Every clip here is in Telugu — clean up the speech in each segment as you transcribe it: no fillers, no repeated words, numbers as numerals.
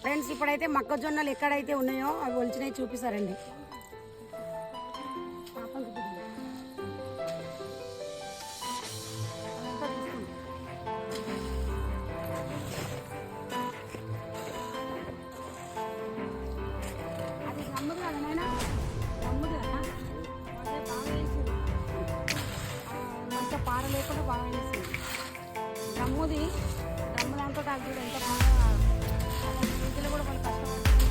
ఫ్రెండ్స్ ఇప్పుడైతే మొక్కజొన్నలు ఎక్కడైతే ఉన్నాయో అవి ఒలిచినవి చూపిస్తారండి. పార లేకుండా బాగా వేసింది డ్రమ్ముది. డ్రమ్ము దాంతో చూడు ఎంత బాగా ఇంట్లో కూడా వాళ్ళు కష్టపడుతుంటే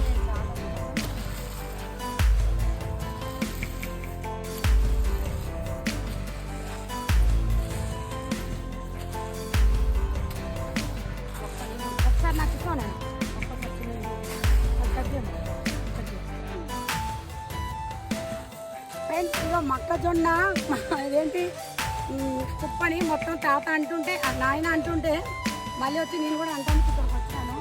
ఒకసారి నాకు ఇస్తాను. ఫ్రెండ్స్ ఇగో మొక్కజొన్న అదేంటి కుప్పని మొత్తం తాత అంటుంటే నాయన అంటుంటే మళ్ళీ వచ్చి నేను కూడా అంటానికి ఇక్కడికి వచ్చాను.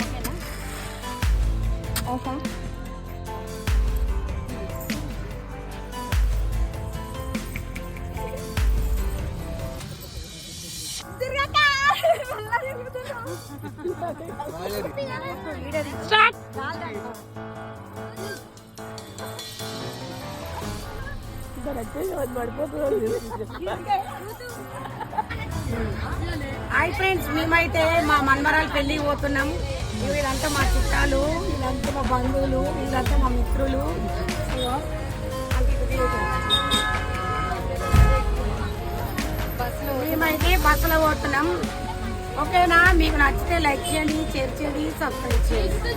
ఓకేనా? ఓకే. హాయ్ ఫ్రెండ్స్, మేమైతే మా మన్మరాలు పెళ్ళికి పోతున్నాము. వీళ్ళంతా మా చుట్టాలు, వీళ్ళంతా మా బంధువులు, వీళ్ళంతా మా మిత్రులు. మేమైతే బస్సులో పోతున్నాం. ఓకేనా? మీకు నచ్చితే లైక్ చేయండి, షేర్ చేయండి, సబ్స్క్రైబ్ చేయండి.